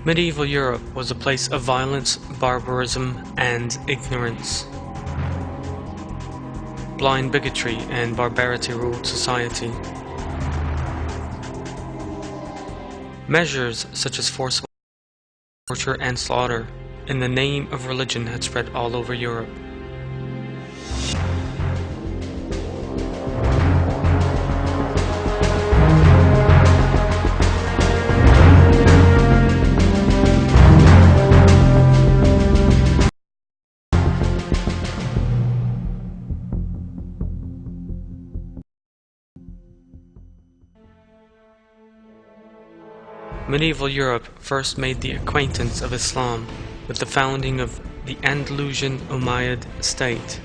Medieval Europe was a place of violence, barbarism, and ignorance. Blind bigotry and barbarity ruled society. Measures such as forcible torture and slaughter in the name of religion had spread all over Europe. Medieval Europe first made the acquaintance of Islam with the founding of the Andalusian Umayyad state.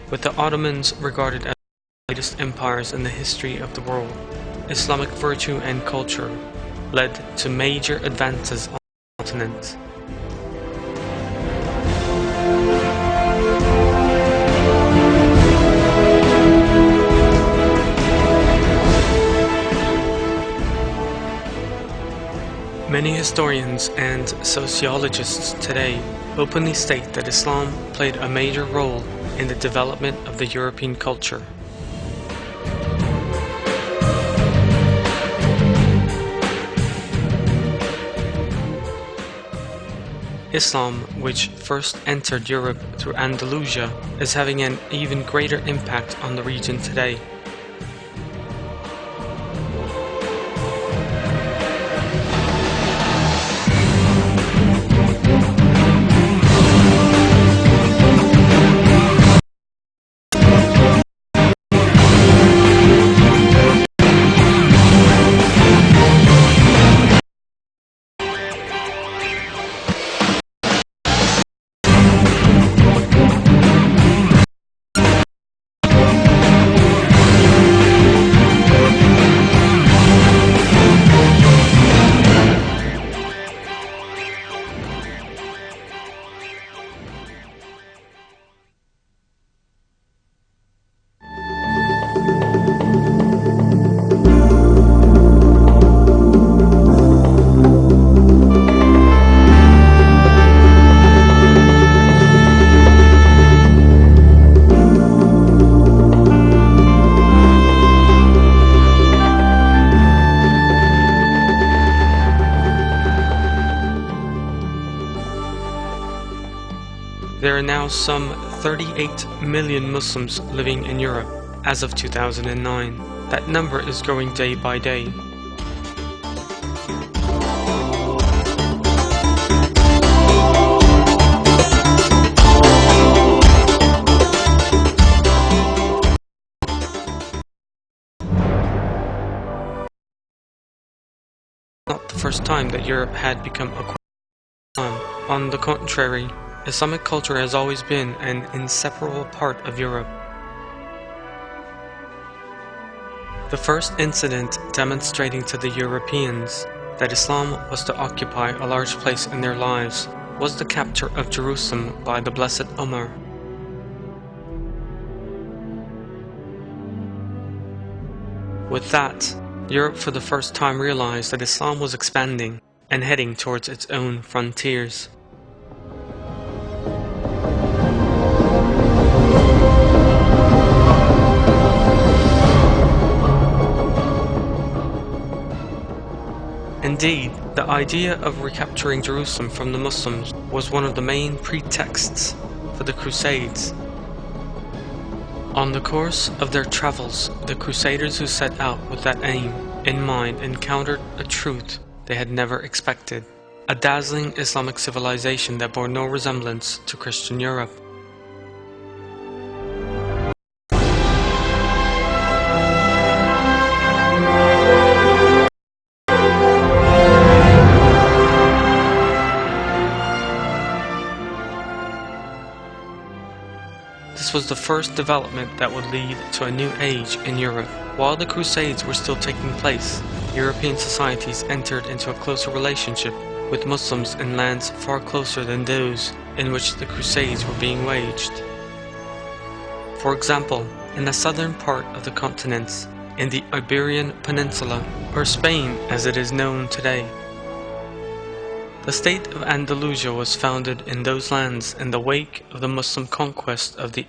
With the Ottomans regarded as the greatest empires in the history of the world, Islamic virtue and culture led to major advances on the continent. Many historians and sociologists today openly state that Islam played a major role in the development of the European culture. Islam, which first entered Europe through Andalusia, is having an even greater impact on the region today. There are now some 38 million Muslims living in Europe as of 2009. That number is growing day by day. Not the first time that Europe had become a Islam. On the contrary, Islamic culture has always been an inseparable part of Europe. The first incident demonstrating to the Europeans that Islam was to occupy a large place in their lives was the capture of Jerusalem by the Blessed Umar. With that, Europe for the first time realized that Islam was expanding and heading towards its own frontiers. Indeed, the idea of recapturing Jerusalem from the Muslims was one of the main pretexts for the Crusades. On the course of their travels, the Crusaders who set out with that aim in mind encountered a truth they had never expected: a dazzling Islamic civilization that bore no resemblance to Christian Europe. This was the first development that would lead to a new age in Europe. While the Crusades were still taking place, European societies entered into a closer relationship with Muslims in lands far closer than those in which the Crusades were being waged. For example, in the southern part of the continent, in the Iberian Peninsula, or Spain as it is known today. The state of Andalusia was founded in those lands in the wake of the Muslim conquest of the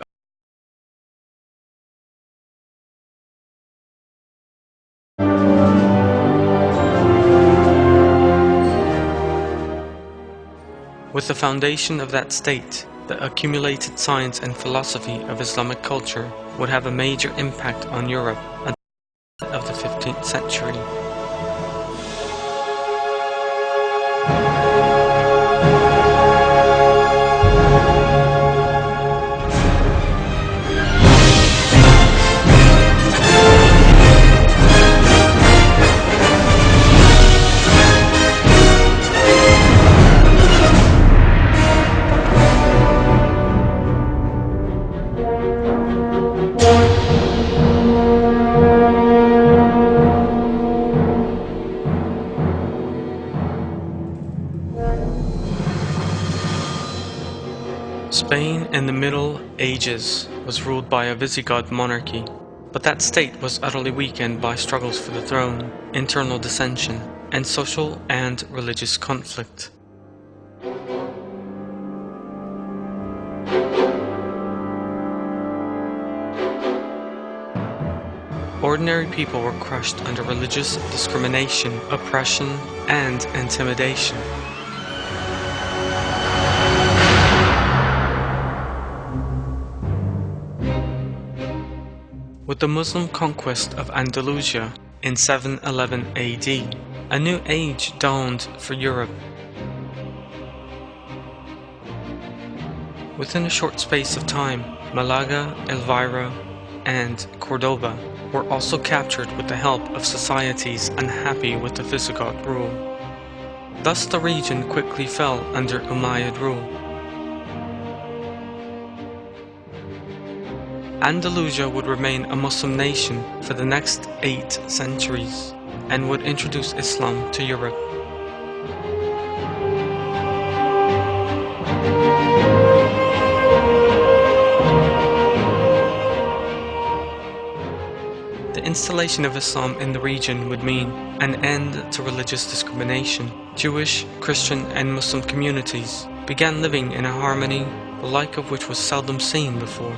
With the foundation of that state, the accumulated science and philosophy of Islamic culture would have a major impact on Europe until the end of the 15th century. Spain in the Middle Ages was ruled by a Visigoth monarchy, but that state was utterly weakened by struggles for the throne, internal dissension, and social and religious conflict. Ordinary people were crushed under religious discrimination, oppression, and intimidation. With the Muslim conquest of Andalusia in 711 AD, a new age dawned for Europe. Within a short space of time, Malaga, Elvira, and Cordoba were also captured with the help of societies unhappy with the Visigoth rule. Thus the region quickly fell under Umayyad rule. Andalusia would remain a Muslim nation for the next 8 centuries and would introduce Islam to Europe. The installation of Islam in the region would mean an end to religious discrimination. Jewish, Christian, and Muslim communities began living in a harmony the like of which was seldom seen before.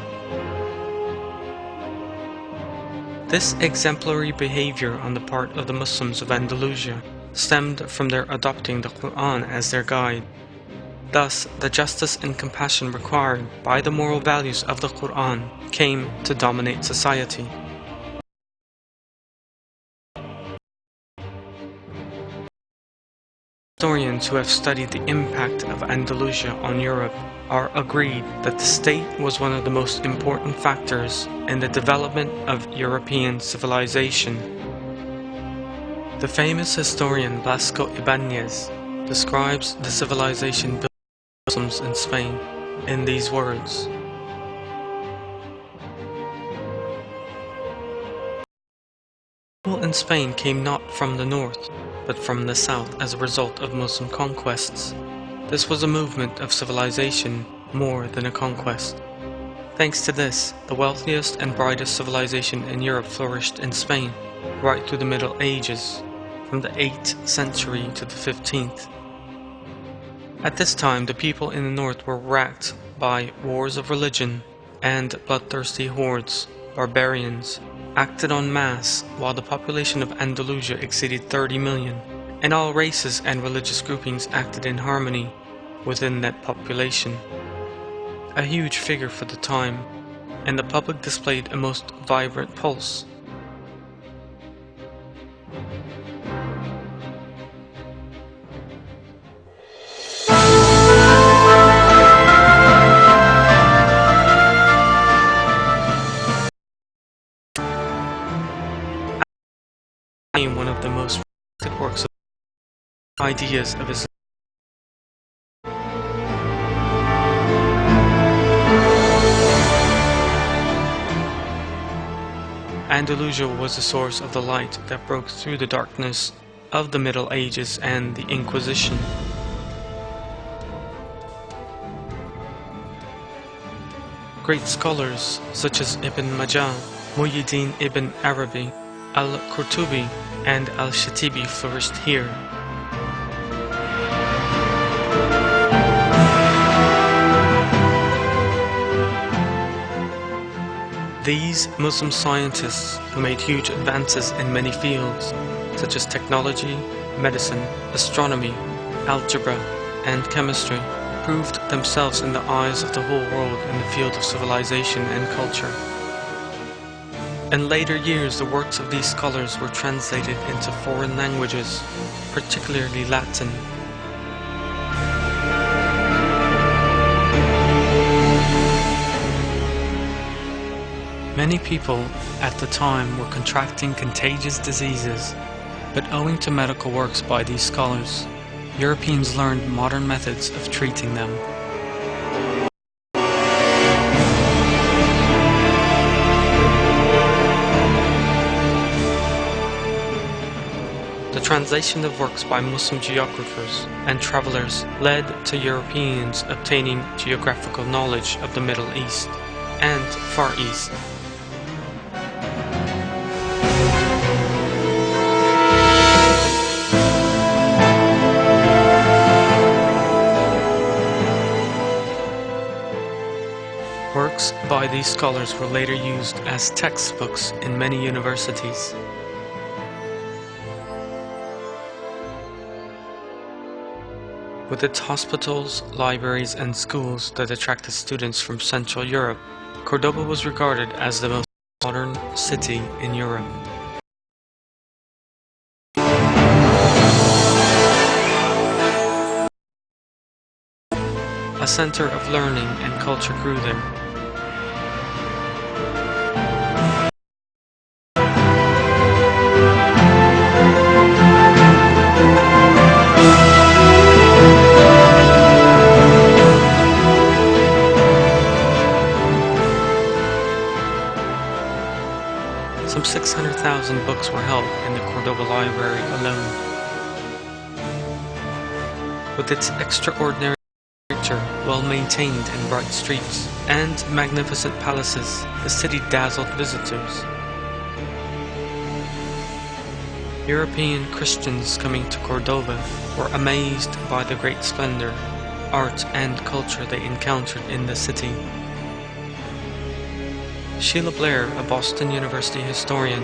This exemplary behavior on the part of the Muslims of Andalusia stemmed from their adopting the Quran as their guide. Thus, the justice and compassion required by the moral values of the Quran came to dominate society. Historians who have studied the impact of Andalusia on Europe are agreed that the state was one of the most important factors in the development of European civilization. The famous historian Blasco Ibáñez describes the civilization built by Muslims in Spain in these words. People in Spain came not from the north, but from the south as a result of Muslim conquests. This was a movement of civilization more than a conquest. Thanks to this, the wealthiest and brightest civilization in Europe flourished in Spain, right through the Middle Ages, from the 8th century to the 15th. At this time, the people in the north were racked by wars of religion, and bloodthirsty hordes, barbarians, acted en masse while the population of Andalusia exceeded 30 million, and all races and religious groupings acted in harmony within that population. A huge figure for the time, and the public displayed a most vibrant pulse. One of the most respected works of ideas of Islam. Andalusia was the source of the light that broke through the darkness of the Middle Ages and the Inquisition. Great scholars such as Ibn Majah, Muhyiddin ibn Arabi, al-Qurtubi, and al-Shatibi flourished here. These Muslim scientists, who made huge advances in many fields, such as technology, medicine, astronomy, algebra, and chemistry, proved themselves in the eyes of the whole world in the field of civilization and culture. In later years, the works of these scholars were translated into foreign languages, particularly Latin. Many people at the time were contracting contagious diseases, but owing to medical works by these scholars, Europeans learned modern methods of treating them. The translation of works by Muslim geographers and travelers led to Europeans obtaining geographical knowledge of the Middle East and Far East. Works by these scholars were later used as textbooks in many universities. With its hospitals, libraries, and schools that attracted students from Central Europe, Cordoba was regarded as the most modern city in Europe. A center of learning and culture grew there. Some 600,000 books were held in the Cordoba Library alone. With its extraordinary architecture, well-maintained and bright streets, and magnificent palaces, the city dazzled visitors. European Christians coming to Cordoba were amazed by the great splendor, art, and culture they encountered in the city. Sheila Blair, a Boston University historian,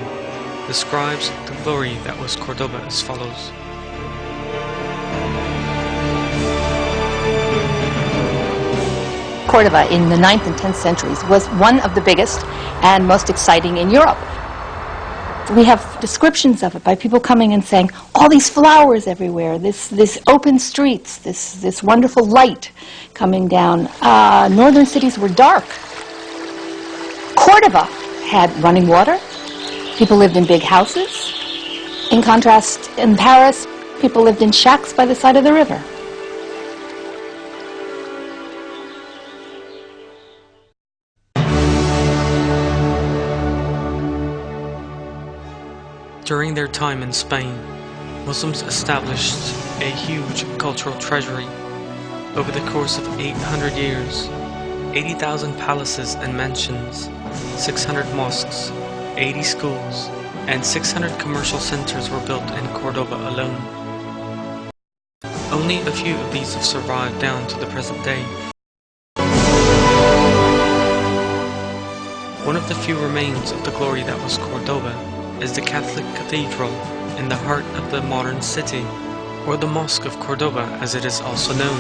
describes the glory that was Cordoba as follows. Cordoba in the 9th and 10th centuries was one of the biggest and most exciting in Europe. We have descriptions of it by people coming and saying, all these flowers everywhere, this open streets, this wonderful light coming down. Northern cities were dark. Cordoba had running water. People lived in big houses. In contrast, in Paris, people lived in shacks by the side of the river. During their time in Spain, Muslims established a huge cultural treasury. Over the course of 800 years, 80,000 palaces and mansions, 600 mosques, 80 schools, and 600 commercial centers were built in Cordoba alone. Only a few of these have survived down to the present day. One of the few remains of the glory that was Cordoba is the Catholic Cathedral in the heart of the modern city, or the Mosque of Cordoba as it is also known.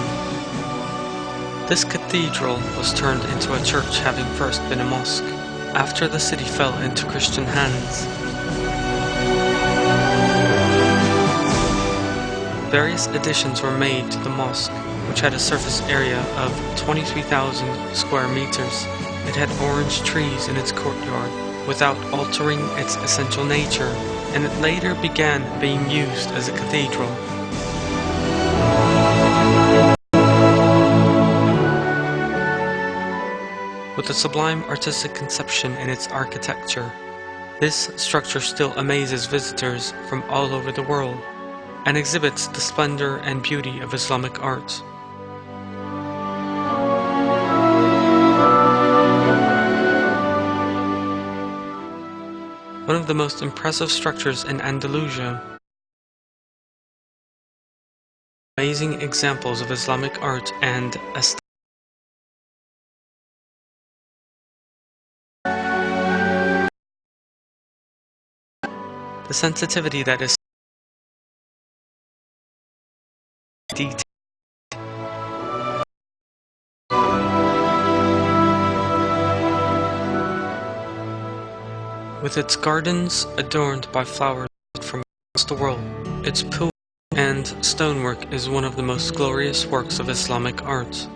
This cathedral was turned into a church, having first been a mosque, after the city fell into Christian hands. Various additions were made to the mosque, which had a surface area of 23,000 square meters. It had orange trees in its courtyard, without altering its essential nature, and it later began being used as a cathedral. With a sublime artistic conception in its architecture, this structure still amazes visitors from all over the world and exhibits the splendor and beauty of Islamic art. the most impressive structures in Andalusia. Amazing examples of Islamic art and aesthetic. The sensitivity that is detailed. With its gardens adorned by flowers from across the world, its pool and stonework is one of the most glorious works of Islamic art.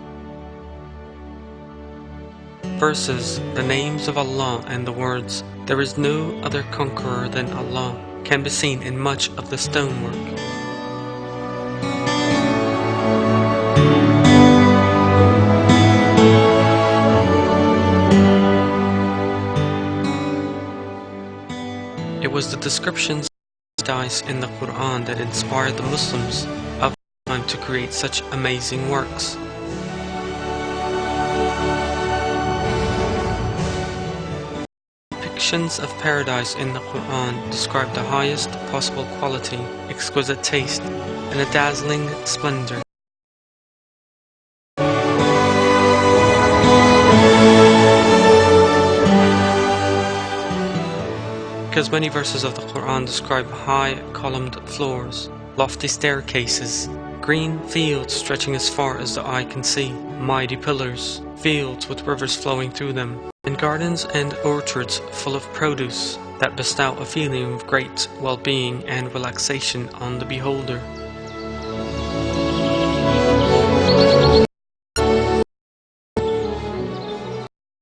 Verses, the names of Allah and the words, "There is no other conqueror than Allah," can be seen in much of the stonework. It was the descriptions of paradise in the Quran that inspired the Muslims of the time to create such amazing works. Depictions of paradise in the Quran describe the highest possible quality, exquisite taste, and a dazzling splendor. Because many verses of the Quran describe high columned floors, lofty staircases, green fields stretching as far as the eye can see, mighty pillars, fields with rivers flowing through them, and gardens and orchards full of produce that bestow a feeling of great well-being and relaxation on the beholder.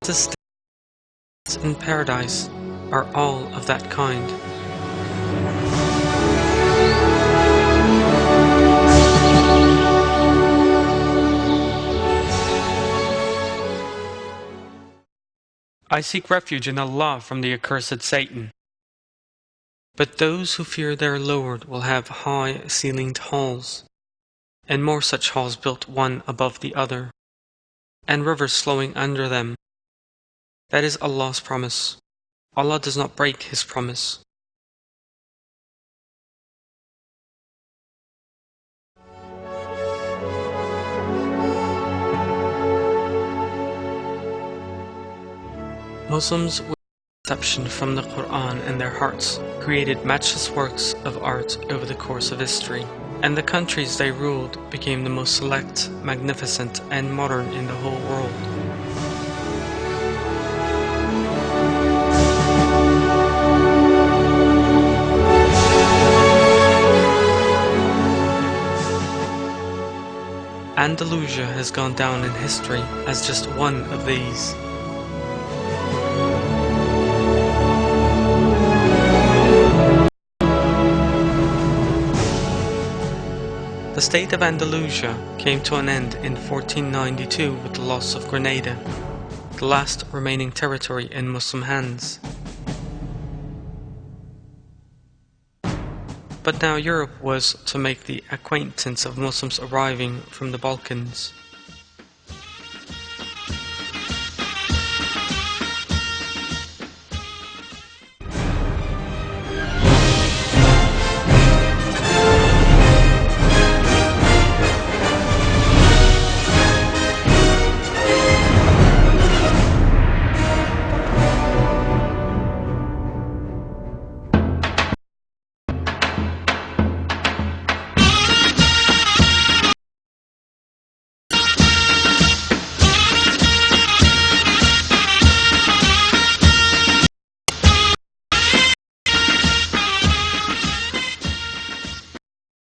The states in paradise are all of that kind. I seek refuge in Allah from the accursed Satan. But those who fear their Lord will have high-ceilinged halls, and more such halls built one above the other, and rivers flowing under them. That is Allah's promise. Allah does not break His promise. Muslims, with exception from the Quran and their hearts, created matchless works of art over the course of history, and the countries they ruled became the most select, magnificent, and modern in the whole world. Andalusia has gone down in history as just one of these. The state of Andalusia came to an end in 1492 with the loss of Grenada, the last remaining territory in Muslim hands. But now Europe was to make the acquaintance of Muslims arriving from the Balkans.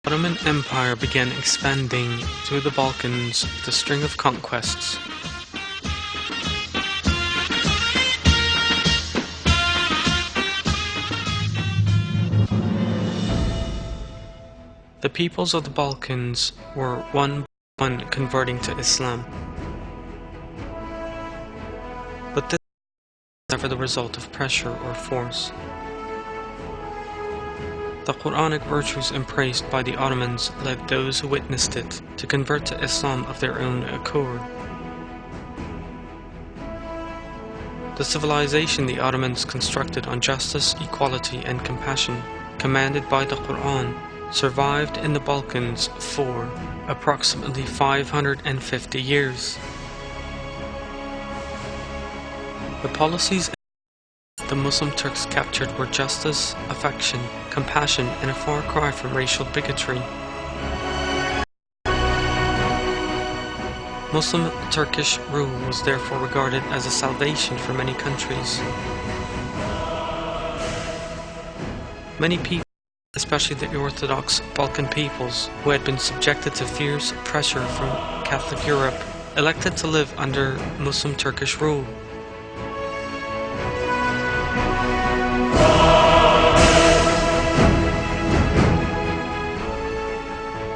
The Ottoman Empire began expanding through the Balkans with a string of conquests. The peoples of the Balkans were one by one converting to Islam. But this was never the result of pressure or force. The Quranic virtues embraced by the Ottomans led those who witnessed it to convert to Islam of their own accord. The civilization the Ottomans constructed on justice, equality, and compassion, commanded by the Quran, survived in the Balkans for approximately 550 years. The policies the Muslim Turks captured were justice, affection, compassion, and a far cry from racial bigotry. Muslim Turkish rule was therefore regarded as a salvation for many countries. Many people, especially the Orthodox Balkan peoples, who had been subjected to fierce pressure from Catholic Europe, elected to live under Muslim Turkish rule.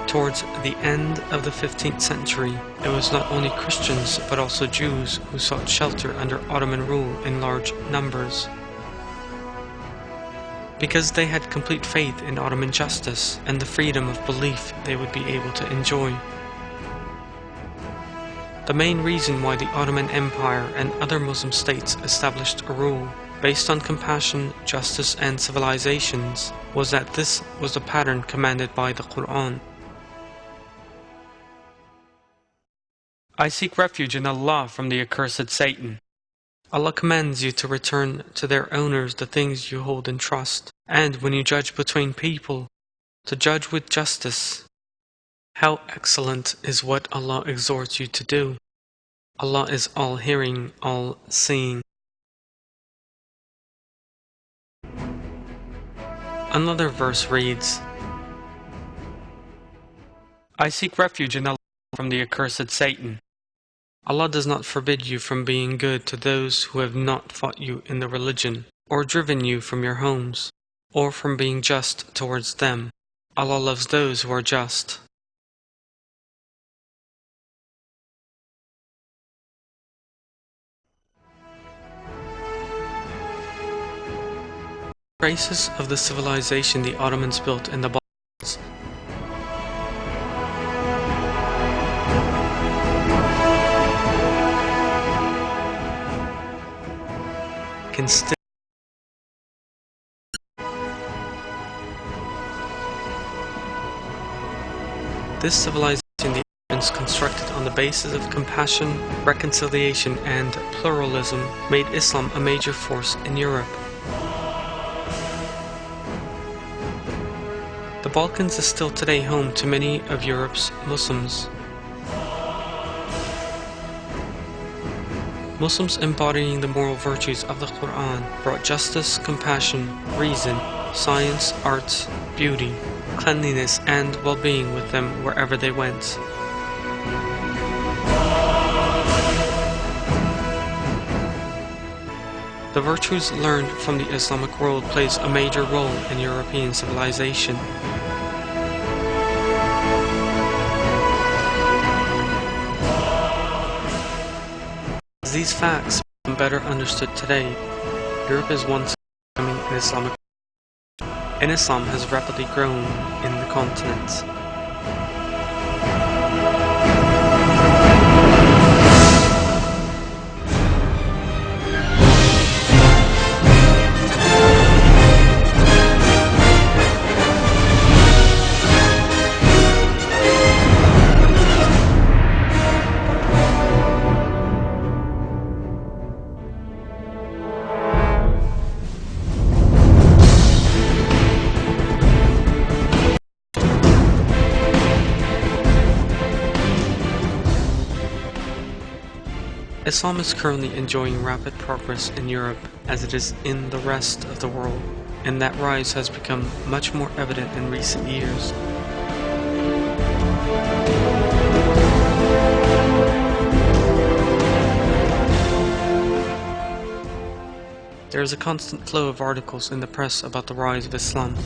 Towards the end of the 15th century, it was not only Christians but also Jews who sought shelter under Ottoman rule in large numbers. Because they had complete faith in Ottoman justice and the freedom of belief they would be able to enjoy. The main reason why the Ottoman Empire and other Muslim states established a rule based on compassion, justice, and civilizations was that this was the pattern commanded by the Quran. I seek refuge in Allah from the accursed Satan. Allah commands you to return to their owners the things you hold in trust, and when you judge between people, to judge with justice. How excellent is what Allah exhorts you to do. Allah is all-hearing, all-seeing. Another verse reads, I seek refuge in Allah from the accursed Satan. Allah does not forbid you from being good to those who have not fought you in the religion, or driven you from your homes, or from being just towards them. Allah loves those who are just. Traces of the civilization the Ottomans built in the Balkans. Can still This civilization the Ottomans constructed on the basis of compassion, reconciliation, and pluralism made Islam a major force in Europe. The Balkans is still today home to many of Europe's Muslims. Muslims embodying the moral virtues of the Quran brought justice, compassion, reason, science, arts, beauty, cleanliness, and well-being with them wherever they went. The virtues learned from the Islamic world plays a major role in European civilization. As these facts become better understood today, Europe is once becoming an Islamic, and Islam has rapidly grown in the continent. Islam is currently enjoying rapid progress in Europe as it is in the rest of the world, and that rise has become much more evident in recent years. There is a constant flow of articles in the press about the rise of Islam.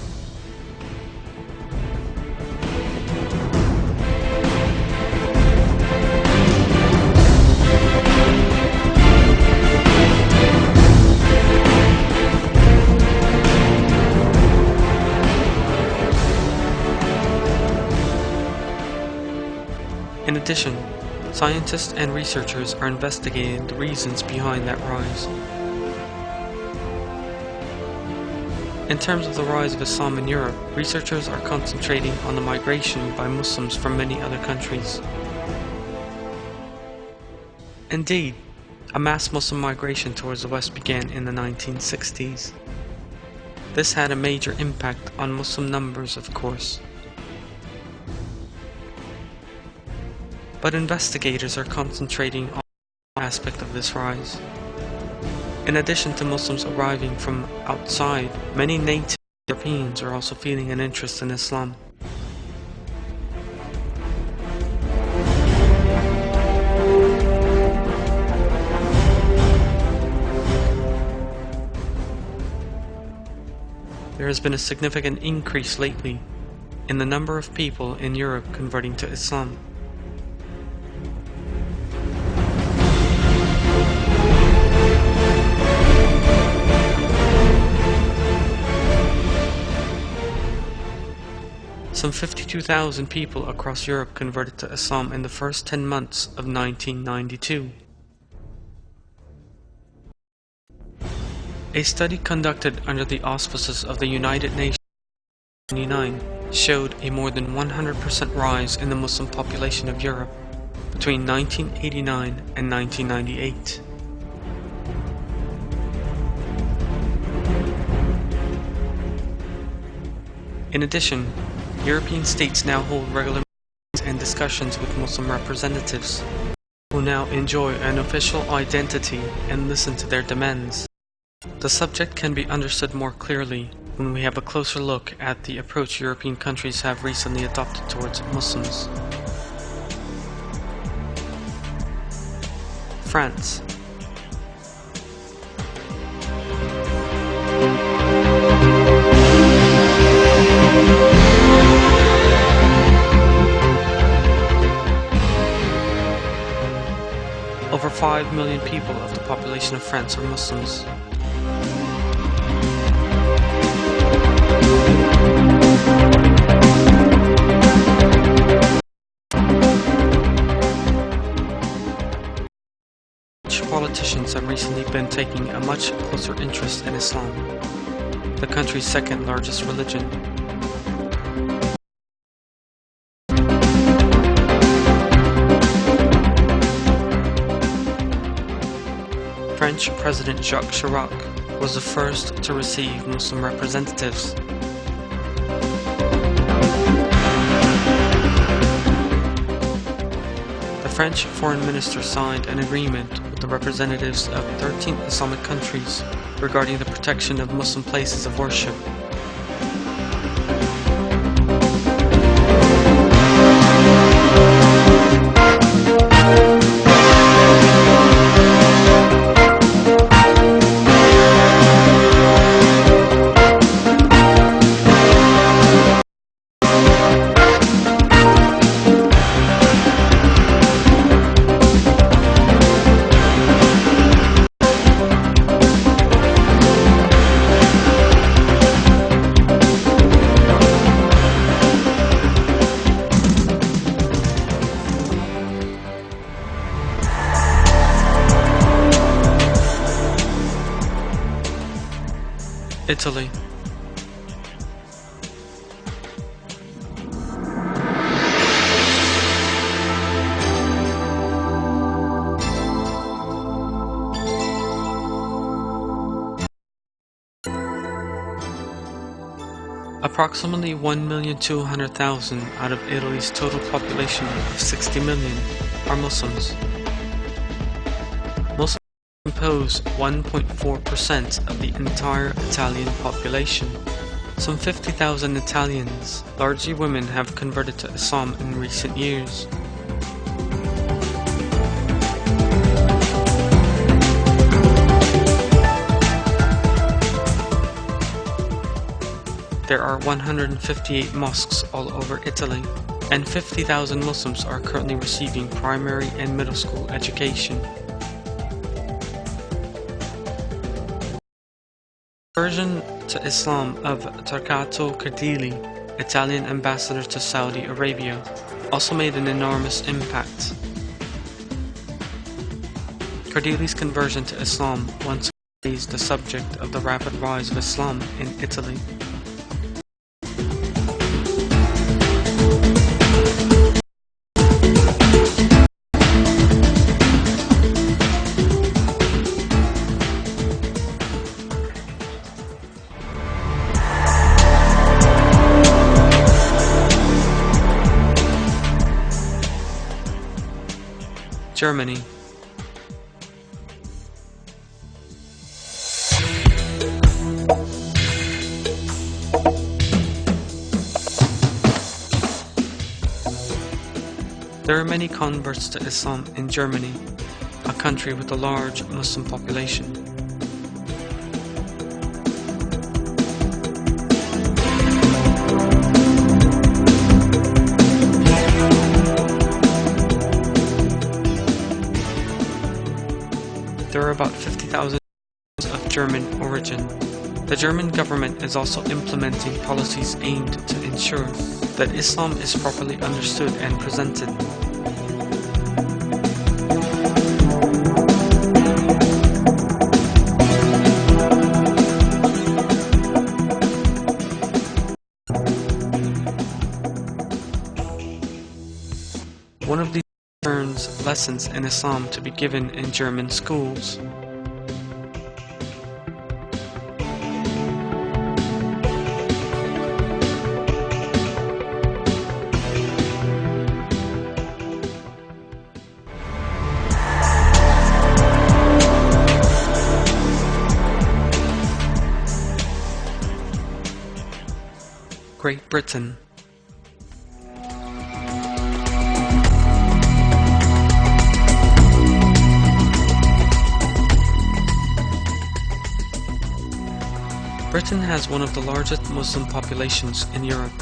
In addition, scientists and researchers are investigating the reasons behind that rise. In terms of the rise of Islam in Europe, researchers are concentrating on the migration by Muslims from many other countries. Indeed, a mass Muslim migration towards the West began in the 1960s. This had a major impact on Muslim numbers, of course. But investigators are concentrating on one aspect of this rise. In addition to Muslims arriving from outside, many native Europeans are also feeling an interest in Islam. There has been a significant increase lately in the number of people in Europe converting to Islam. Some 52,000 people across Europe converted to Islam in the first 10 months of 1992. A study conducted under the auspices of the United Nations in 1999 showed a more than 100% rise in the Muslim population of Europe between 1989 and 1998. In addition, European states now hold regular meetings and discussions with Muslim representatives, who now enjoy an official identity and listen to their demands. The subject can be understood more clearly when we have a closer look at the approach European countries have recently adopted towards Muslims. France. Over 5 million people of the population of France are Muslims. Politicians have recently been taking a much closer interest in Islam, the country's second largest religion. French President Jacques Chirac was the first to receive Muslim representatives. The French Foreign Minister signed an agreement with the representatives of 13 Islamic countries regarding the protection of Muslim places of worship. Italy. Approximately 1,200,000 out of Italy's total population of 60 million are Muslims. Muslims compose 1.4% of the entire Italian population. Some 50,000 Italians, largely women, have converted to Islam in recent years. There are 158 mosques all over Italy, and 50,000 Muslims are currently receiving primary and middle school education. Conversion to Islam of Turcato Cardili, Italian ambassador to Saudi Arabia, also made an enormous impact. Cardili's conversion to Islam once is the subject of the rapid rise of Islam in Italy. Germany. There are many converts to Islam in Germany, a country with a large Muslim population. There are about 50,000 of German origin. The German government is also implementing policies aimed to ensure that Islam is properly understood and presented. One of these turns lessons in Islam to be given in German schools. Great Britain. Britain has one of the largest Muslim populations in Europe.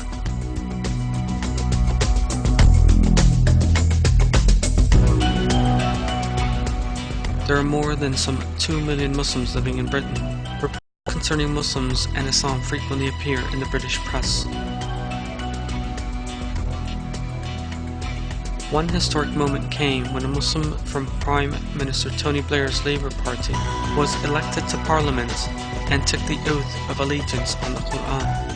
There are more than some 2 million Muslims living in Britain. Reports concerning Muslims and Islam frequently appear in the British press. One historic moment came when a Muslim from Prime Minister Tony Blair's Labour Party was elected to Parliament and took the oath of allegiance on the Quran.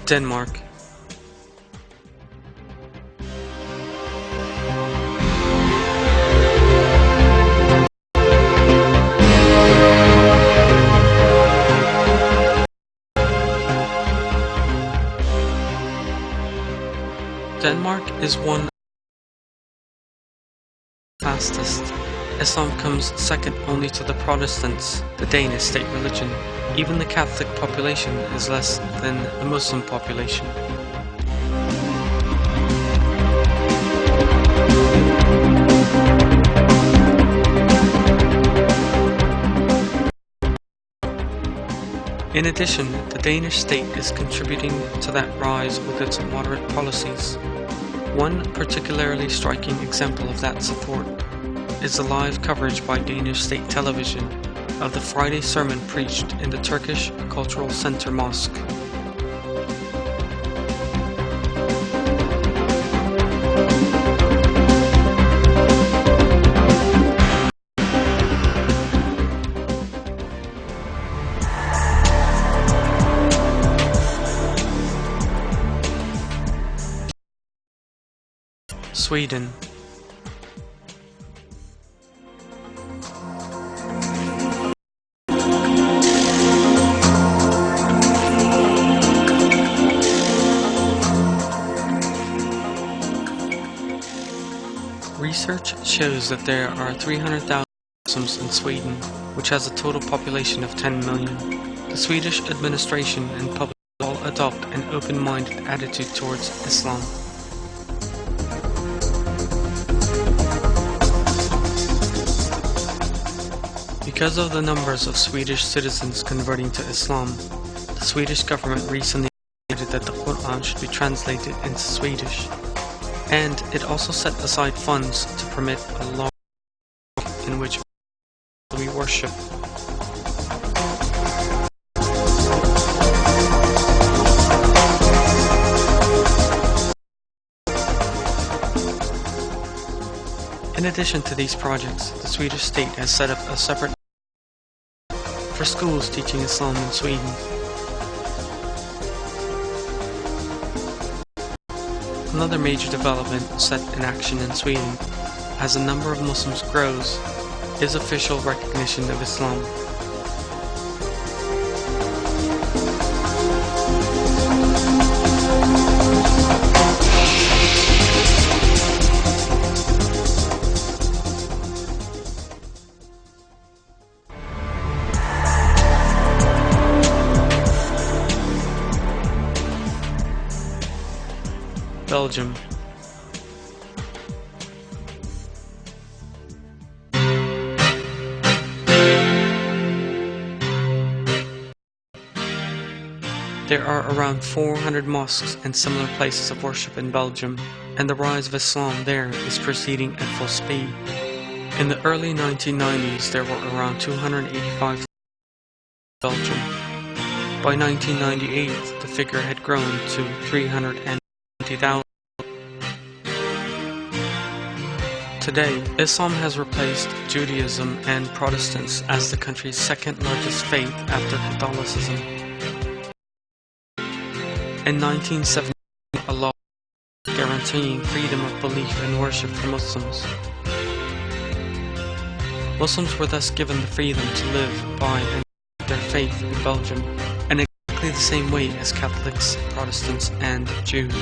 Denmark. Denmark is one of the fastest. Islam comes second only to the Protestants, the Danish state religion. Even the Catholic population is less than the Muslim population. In addition, the Danish state is contributing to that rise with its moderate policies. One particularly striking example of that support is the live coverage by Danish state television of the Friday sermon preached in the Turkish Cultural Center Mosque. Sweden. Research shows that there are 300,000 Muslims in Sweden, which has a total population of 10 million. The Swedish administration and public all adopt an open-minded attitude towards Islam. Because of the numbers of Swedish citizens converting to Islam, the Swedish government recently stated that the Quran should be translated into Swedish. and it also set aside funds to permit a law in which we worship. In addition to these projects, the Swedish state has set up a separate for schools teaching Islam in Sweden. Another major development set in action in Sweden, as the number of Muslims grows, is official recognition of Islam. Belgium. There are around 400 mosques and similar places of worship in Belgium, and the rise of Islam there is proceeding at full speed. In the early 1990s, there were around 285,000 in Belgium. By 1998, the figure had grown to 320,000. Today, Islam has replaced Judaism and Protestants as the country's second largest faith after Catholicism. In 1970, a law guaranteeing freedom of belief and worship for Muslims. Muslims were thus given the freedom to live by and their faith in Belgium, in exactly the same way as Catholics, Protestants, and Jews.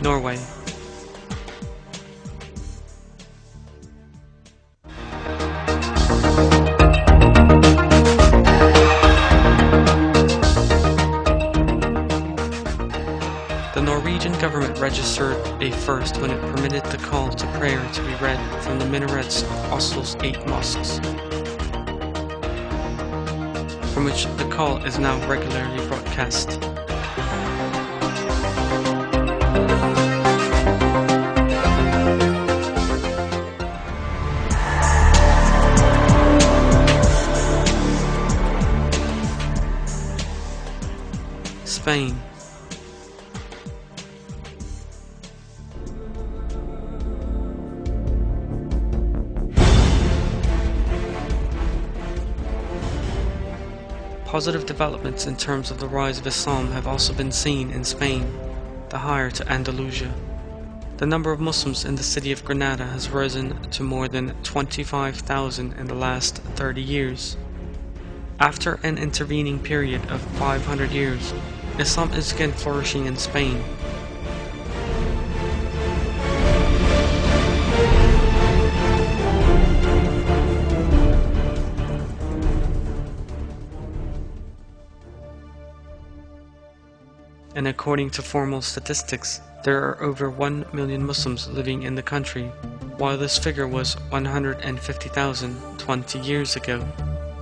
Norway. The Norwegian government registered a first when it permitted the call to prayer to be read from the minarets of Oslo's 8 mosques, from which the call is now regularly broadcast. Spain. Positive developments in terms of the rise of Islam have also been seen in Spain, the heir to Andalusia. The number of Muslims in the city of Granada has risen to more than 25,000 in the last 30 years. After an intervening period of 500 years, Islam is again flourishing in Spain. And according to formal statistics, there are over 1 million Muslims living in the country, while this figure was 150,000 20 years ago.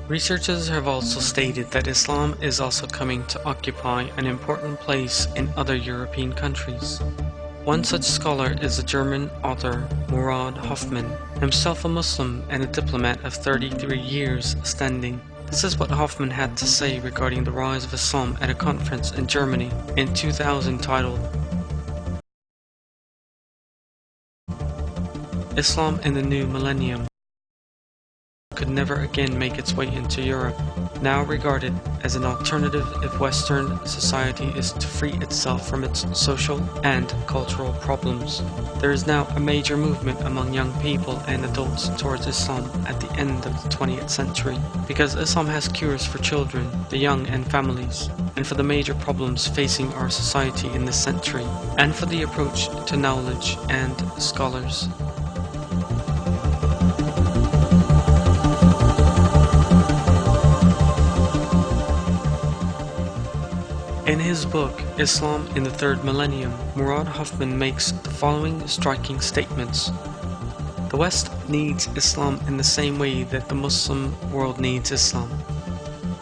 Researchers have also stated that Islam is also coming to occupy an important place in other European countries. One such scholar is the German author Murad Hoffmann, himself a Muslim and a diplomat of 33 years standing. This is what Hoffmann had to say regarding the rise of Islam at a conference in Germany in 2000 titled Islam in the New Millennium could never again make its way into Europe, now regarded as an alternative if Western society is to free itself from its social and cultural problems. There is now a major movement among young people and adults towards Islam at the end of the 20th century, because Islam has cures for children, the young and families, and for the major problems facing our society in this century, and for the approach to knowledge and scholars. In his his book, Islam in the Third Millennium, Murad Hoffman makes the following striking statements. The West needs Islam in the same way that the Muslim world needs Islam.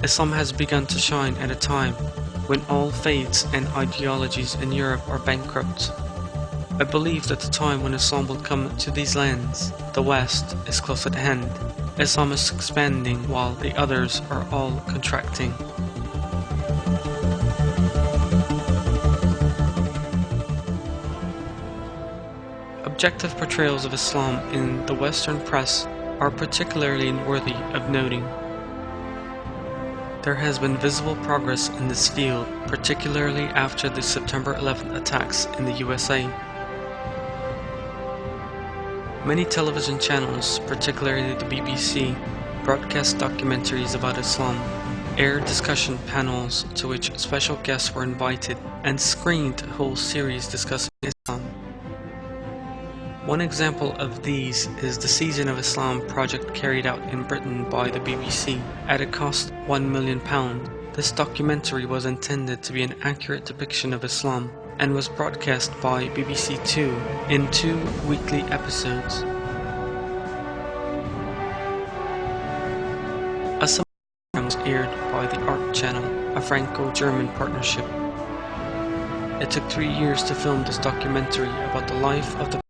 Islam has begun to shine at a time when all faiths and ideologies in Europe are bankrupt. I believe that the time when Islam will come to these lands, the West, is close at hand. Islam is expanding while the others are all contracting. Objective portrayals of Islam in the Western press are particularly worthy of noting. There has been visible progress in this field, particularly after the September 11th attacks in the USA. Many television channels, particularly the BBC, broadcast documentaries about Islam, aired discussion panels to which special guests were invited, and screened whole series discussing Islam. One example of these is the Season of Islam project carried out in Britain by the BBC at a cost of £1 million. This documentary was intended to be an accurate depiction of Islam and was broadcast by BBC Two in 2 weekly episodes. A similar program was aired by the Art Channel, a Franco-German partnership. It took 3 years to film this documentary about the life of the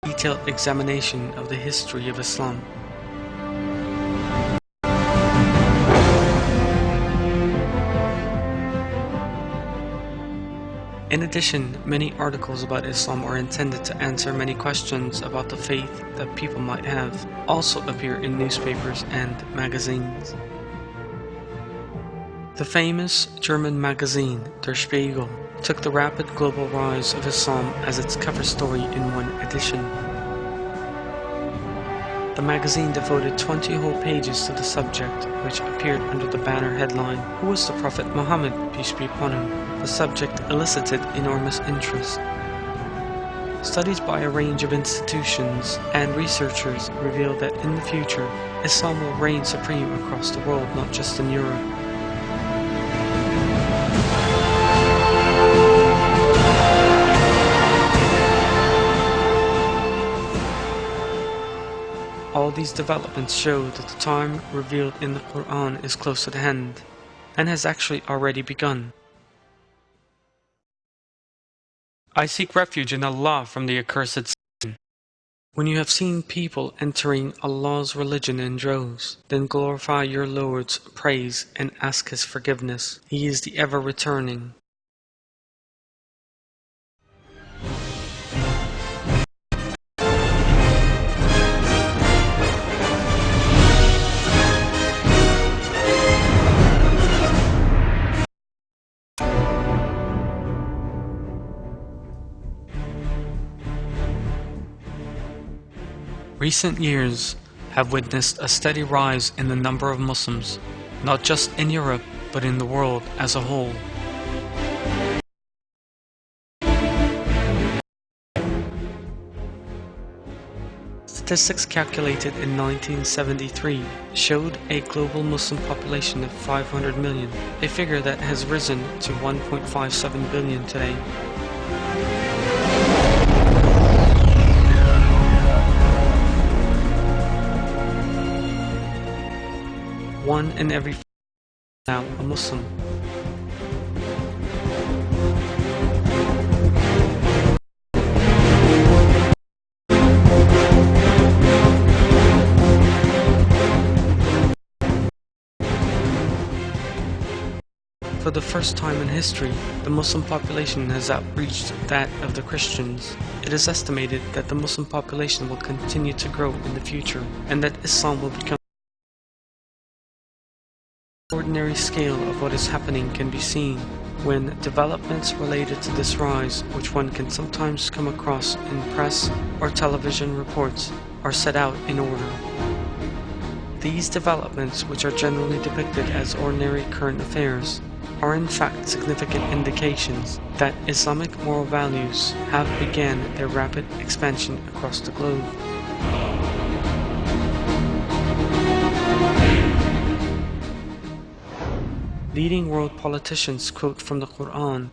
detailed examination of the history of Islam. In addition, many articles about Islam are intended to answer many questions about the faith that people might have, also appear in newspapers and magazines. The famous German magazine Der Spiegel took the rapid global rise of Islam as its cover story in one edition. The magazine devoted 20 whole pages to the subject, which appeared under the banner headline, "Who was the Prophet Muhammad, peace be upon him?" The subject elicited enormous interest. Studies by a range of institutions and researchers reveal that in the future, Islam will reign supreme across the world, not just in Europe. All these developments show that the time revealed in the Quran is close at hand, and has actually already begun. I seek refuge in Allah from the accursed Satan. When you have seen people entering Allah's religion in droves, then glorify your Lord's praise and ask His forgiveness. He is the ever-returning. Recent years have witnessed a steady rise in the number of Muslims, not just in Europe, but in the world as a whole. Statistics calculated in 1973 showed a global Muslim population of 500 million, a figure that has risen to 1.57 billion today. One in every 4 is now a Muslim. For the first time in history, the Muslim population has outreached that of the Christians. It is estimated that the Muslim population will continue to grow in the future, and that Islam will become the ordinary scale of what is happening can be seen when developments related to this rise, which one can sometimes come across in press or television reports, are set out in order. These developments, which are generally depicted as ordinary current affairs, are in fact significant indications that Islamic moral values have begun their rapid expansion across the globe. Leading world politicians quote from the Quran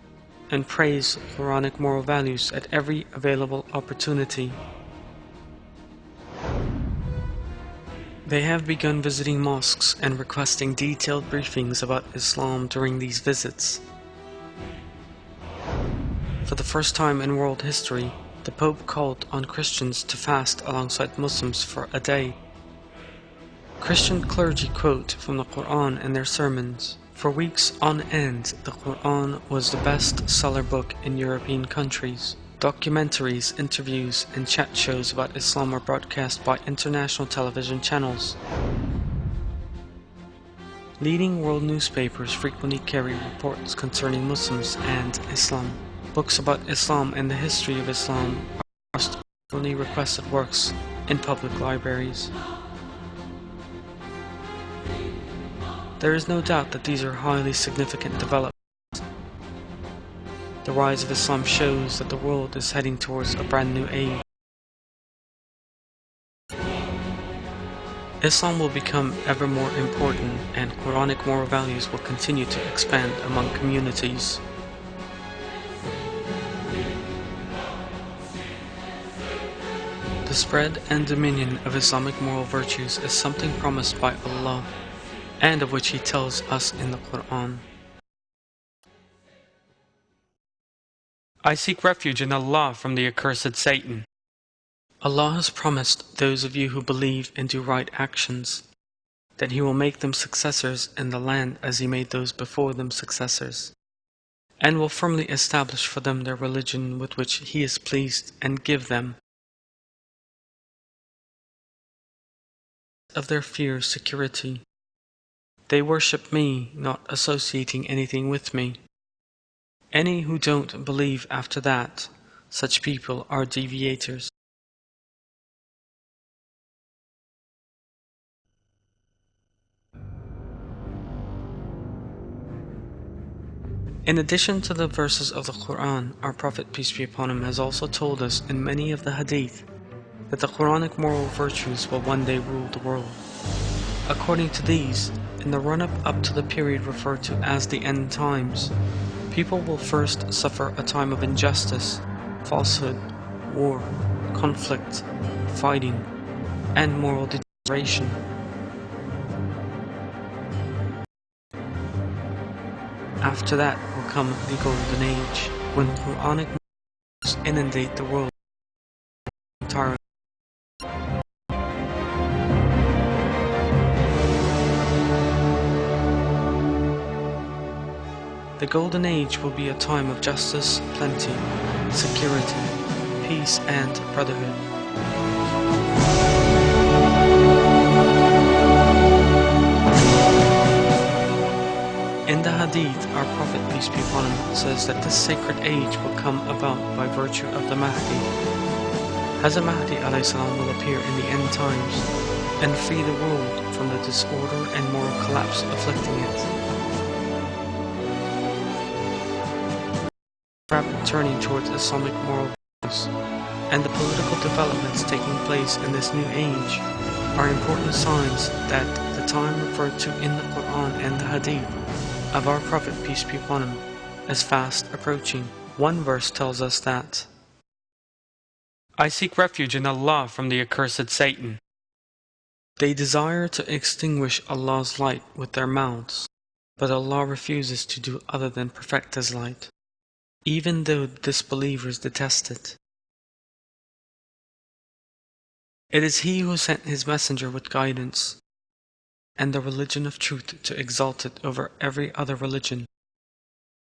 and praise Quranic moral values at every available opportunity. They have begun visiting mosques and requesting detailed briefings about Islam during these visits. For the first time in world history, the Pope called on Christians to fast alongside Muslims for a day. Christian clergy quote from the Quran in their sermons. For weeks on end, the Quran was the best-seller book in European countries. Documentaries, interviews, and chat shows about Islam are broadcast by international television channels. Leading world newspapers frequently carry reports concerning Muslims and Islam. Books about Islam and the history of Islam are frequently requested works in public libraries. There is no doubt that these are highly significant developments. The rise of Islam shows that the world is heading towards a brand new age. Islam will become ever more important, and Quranic moral values will continue to expand among communities. The spread and dominion of Islamic moral virtues is something promised by Allah, and of which He tells us in the Quran. I seek refuge in Allah from the accursed Satan. Allah has promised those of you who believe and do right actions that He will make them successors in the land as He made those before them successors, and will firmly establish for them their religion with which He is pleased and give them of their fear security. They worship me, not associating anything with me. Any who don't believe after that, such people are deviators. In addition to the verses of the Quran, our Prophet, peace be upon him, has also told us in many of the Hadith that the Quranic moral virtues will one day rule the world. According to these, in the run-up to the period referred to as the end times, people will first suffer a time of injustice, falsehood, war, conflict, fighting, and moral deterioration. After that will come the Golden Age, when Quranic messages inundate the world entirely. The Golden Age will be a time of justice, plenty, security, peace, and brotherhood. In the Hadith, our Prophet, peace be upon him, says that this sacred age will come about by virtue of the Mahdi. Hazrat Mahdi a.s. will appear in the end times and free the world from the disorder and moral collapse afflicting it. Rapid turning towards Islamic moral values and the political developments taking place in this new age are important signs that the time referred to in the Quran and the Hadith of our Prophet, peace be upon him, is fast approaching. One verse tells us that, I seek refuge in Allah from the accursed Satan. They desire to extinguish Allah's light with their mouths, but Allah refuses to do other than perfect His light, even though disbelievers detest it. It is He who sent His messenger with guidance and the religion of truth to exalt it over every other religion,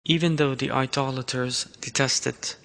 even though the idolaters detest it.